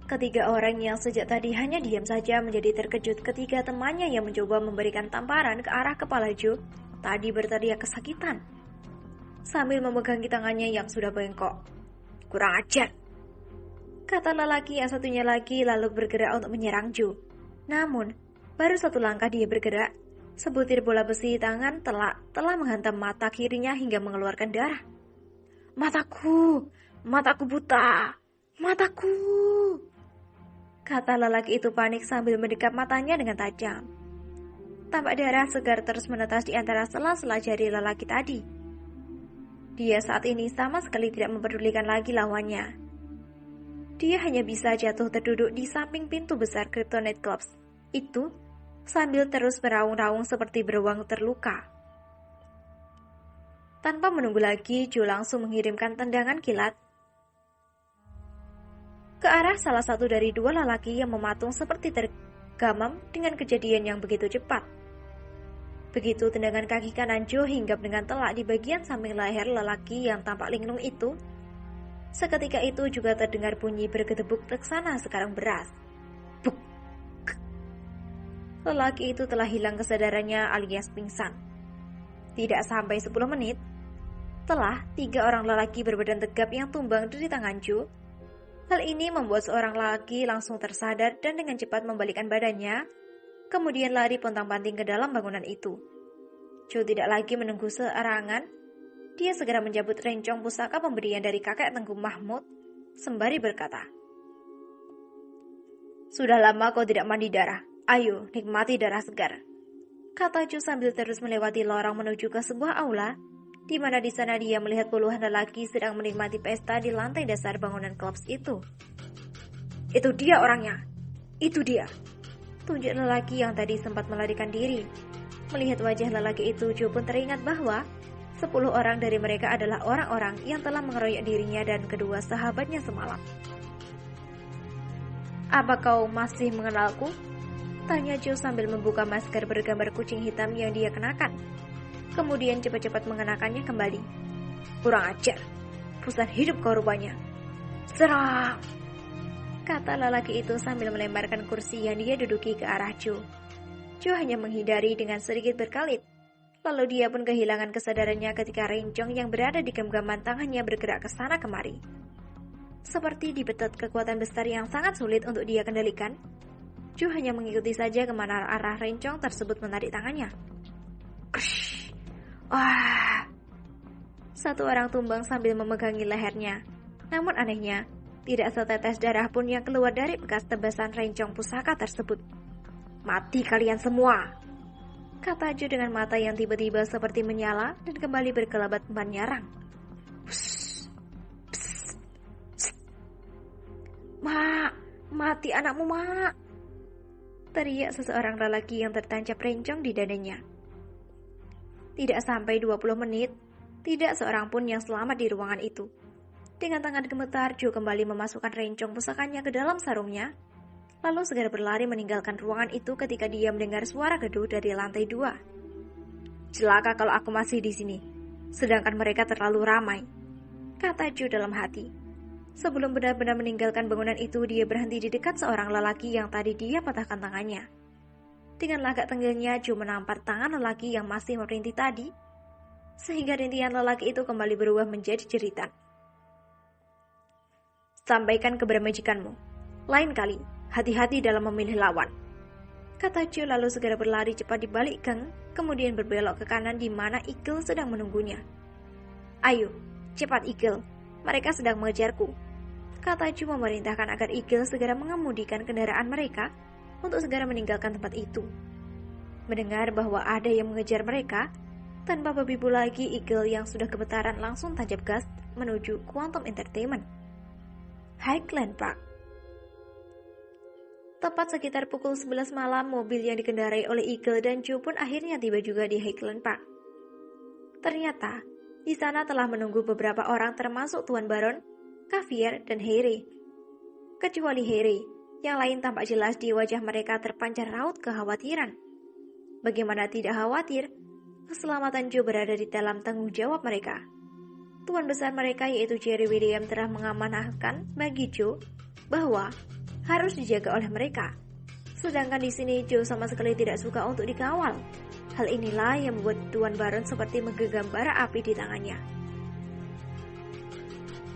Ketiga orang yang sejak tadi hanya diam saja menjadi terkejut ketika temannya yang mencoba memberikan tamparan ke arah kepala Joe tadi berteriak kesakitan sambil memegangi tangannya yang sudah bengkok. "Kurang ajar," kata lelaki yang satunya lagi lalu bergerak untuk menyerang Joe. Namun, baru satu langkah dia bergerak, sebutir bola besi di tangan telah menghantam mata kirinya hingga mengeluarkan darah. Mataku buta, mataku," kata lelaki itu panik sambil mendekap matanya dengan tajam. Tampak darah segar terus menetas di antara sela-sela jari lelaki tadi. Dia saat ini sama sekali tidak mempedulikan lagi lawannya. Dia hanya bisa jatuh terduduk di samping pintu besar Kryptonite Clubs itu sambil terus meraung-raung seperti beruang terluka. Tanpa menunggu lagi, Joe langsung mengirimkan tendangan kilat ke arah salah satu dari dua lelaki yang mematung seperti tergamam dengan kejadian yang begitu cepat. Begitu tendangan kaki kanan Joe hinggap dengan telak di bagian samping leher lelaki yang tampak linglung itu, seketika itu juga terdengar bunyi bergedebuk teksana sekarang beras. Buk! Lelaki itu telah hilang kesadarannya alias pingsan. Tidak sampai 10 menit, telah 3 orang lelaki berbadan tegap yang tumbang dari tangan Joe. Hal ini membuat seorang lelaki langsung tersadar dan dengan cepat membalikkan badannya, kemudian lari pontang-panting ke dalam bangunan itu. Joe tidak lagi menunggu searangan, dia segera menjabut rencong pusaka pemberian dari kakek Tengku Mahmud, sembari berkata, "Sudah lama kau tidak mandi darah, ayo nikmati darah segar," kata Joe sambil terus melewati lorong menuju ke sebuah aula, di mana di sana dia melihat puluhan lelaki sedang menikmati pesta di lantai dasar bangunan klub itu. "Itu dia orangnya, itu dia," tunjuk lelaki yang tadi sempat melarikan diri. Melihat wajah lelaki itu, Joe pun teringat bahwa 10 orang dari mereka adalah orang-orang yang telah mengeroyok dirinya dan kedua sahabatnya semalam. "Apa kau masih mengenalku?" tanya Joe sambil membuka masker bergambar kucing hitam yang dia kenakan. Kemudian cepat-cepat mengenakannya kembali. "Kurang ajar, bosan hidup kau rupanya. Serang!" kata lelaki itu sambil melemparkan kursi yang dia duduki ke arah Joe. Joe hanya menghindari dengan sedikit berkelit. Lalu dia pun kehilangan kesadarannya ketika rencong yang berada di genggaman tangannya bergerak ke sana kemari. Seperti dibetot kekuatan besar yang sangat sulit untuk dia kendalikan, Joe hanya mengikuti saja kemana arah rencong tersebut menarik tangannya. Krush! Wah! Satu orang tumbang sambil memegangi lehernya. Namun anehnya, tidak setetes darah pun yang keluar dari bekas tebasan rencong pusaka tersebut. "Mati kalian semua," kata Joe dengan mata yang tiba-tiba seperti menyala dan kembali berkelebat menyerang. Psst, psst, psst. "Mak, mati anakmu, Mak!" teriak seseorang lelaki yang tertancap rencong di dadanya. Tidak sampai 20 menit, tidak seorang pun yang selamat di ruangan itu. Dengan tangan gemetar, Joe kembali memasukkan rencong pusakanya ke dalam sarungnya, lalu segera berlari meninggalkan ruangan itu ketika dia mendengar suara geduh dari lantai 2. "Celaka kalau aku masih di sini, sedangkan mereka terlalu ramai," kata Joe dalam hati. Sebelum benar-benar meninggalkan bangunan itu, dia berhenti di dekat seorang lelaki yang tadi dia patahkan tangannya. Dengan lagak tengganya, Joe menampar tangan lelaki yang masih merintih tadi, sehingga rintihan lelaki itu kembali berubah menjadi jeritan. "Sampaikan kepada majikanmu, lain kali hati-hati dalam memilih lawan," kata Joe lalu segera berlari cepat di balik gang, kemudian berbelok ke kanan di mana Eagle sedang menunggunya. "Ayo, cepat Eagle, mereka sedang mengejarku," kata Joe memerintahkan agar Eagle segera mengemudikan kendaraan mereka untuk segera meninggalkan tempat itu. Mendengar bahwa ada yang mengejar mereka, tanpa berbibu lagi Eagle yang sudah gemetaran langsung tancap gas menuju Quantum Entertainment, Highland Park. Tepat sekitar pukul 11 malam, mobil yang dikendarai oleh Eagle dan Joe pun akhirnya tiba juga di Highland Park. Ternyata, di sana telah menunggu beberapa orang termasuk Tuan Baron, Xavier, dan Harry. Kecuali Harry, yang lain tampak jelas di wajah mereka terpancar raut kekhawatiran. Bagaimana tidak khawatir, keselamatan Joe berada di dalam tanggung jawab mereka. Tuan besar mereka yaitu Jerry William telah mengamanahkan bagi Joe bahwa harus dijaga oleh mereka. Sedangkan di sini Joe sama sekali tidak suka untuk dikawal. Hal inilah yang membuat Tuan Baron seperti menggenggam bara api di tangannya.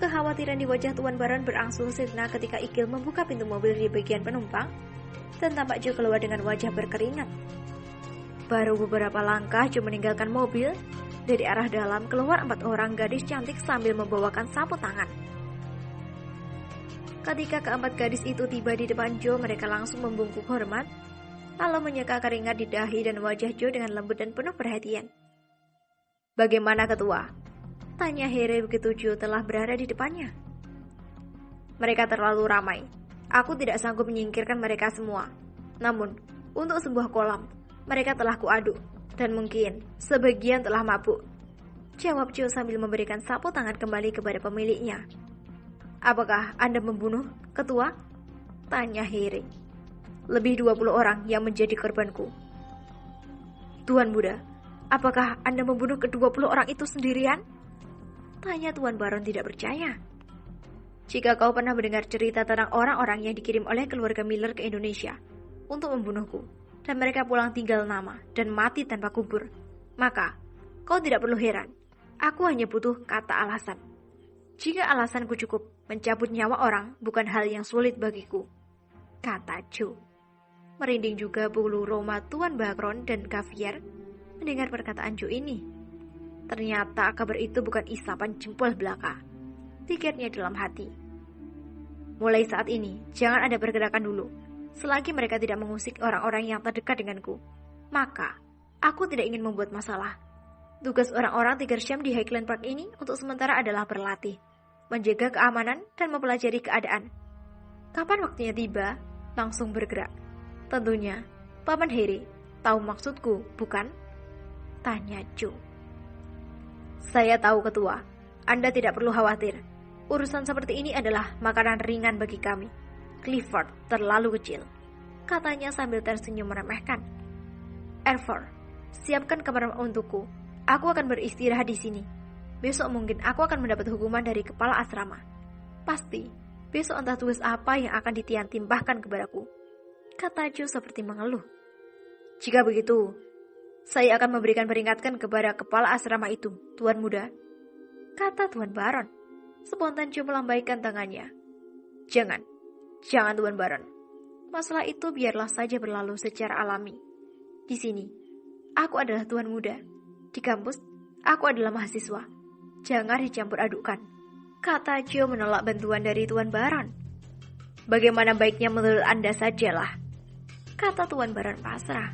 Kekhawatiran di wajah Tuan Baron berangsur sirna ketika Ikil membuka pintu mobil di bagian penumpang dan tampak Joe keluar dengan wajah berkeringat. Baru beberapa langkah Joe meninggalkan mobil, dari arah dalam keluar 4 orang gadis cantik sambil membawakan sapu tangan. Ketika keempat gadis itu tiba di depan Joe, mereka langsung membungkuk hormat, lalu menyeka keringat di dahi dan wajah Joe dengan lembut dan penuh perhatian. "Bagaimana ketua?" tanya Harry begitu Joe telah berada di depannya. "Mereka terlalu ramai. Aku tidak sanggup menyingkirkan mereka semua. Namun, untuk sebuah kolam, mereka telah kuaduk, dan mungkin sebagian telah mabuk," jawab Joe sambil memberikan sapu tangan kembali kepada pemiliknya. "Apakah Anda membunuh, ketua?" tanya Harry. "Lebih 20 orang yang menjadi korbanku." "Tuan Muda, apakah Anda membunuh ke-20 orang itu sendirian?" tanya Tuan Baron tidak percaya. "Jika kau pernah mendengar cerita tentang orang-orang yang dikirim oleh keluarga Miller ke Indonesia untuk membunuhku, dan mereka pulang tinggal nama dan mati tanpa kubur, maka kau tidak perlu heran. Aku hanya butuh kata alasan. Jika alasanku cukup, mencabut nyawa orang bukan hal yang sulit bagiku," kata Joe. Merinding juga bulu roma Tuan Baron dan Xavier mendengar perkataan Joe ini. Ternyata kabar itu bukan isapan jempol belaka, pikirnya dalam hati. "Mulai saat ini, jangan ada pergerakan dulu. Selagi mereka tidak mengusik orang-orang yang terdekat denganku, maka aku tidak ingin membuat masalah. Tugas orang-orang Tiggersham di Highland Park ini untuk sementara adalah berlatih, menjaga keamanan dan mempelajari keadaan. Kapan waktunya tiba, langsung bergerak. Tentunya, Paman Harry tahu maksudku, bukan?" tanya Joe. "Saya tahu, ketua. Anda tidak perlu khawatir. Urusan seperti ini adalah makanan ringan bagi kami. Clifford terlalu kecil," katanya sambil tersenyum meremehkan. "Erfor, siapkan kamar untukku. Aku akan beristirahat di sini. Besok mungkin aku akan mendapat hukuman dari kepala asrama. Pasti, besok entah tugas apa yang akan timbahkan kepadaku," kata Joe seperti mengeluh. "Jika begitu, saya akan memberikan peringatan kepada kepala asrama itu, Tuan Muda," kata Tuan Baron. Spontan Joe melambaikan tangannya. Jangan Tuan Baron. Masalah itu biarlah saja berlalu secara alami. Di sini, aku adalah Tuan Muda. Di kampus, aku adalah mahasiswa. Jangan dicampur adukkan, kata Joe menolak bantuan dari Tuan Baron. "Bagaimana baiknya menurut Anda sajalah," kata Tuan Baron pasrah.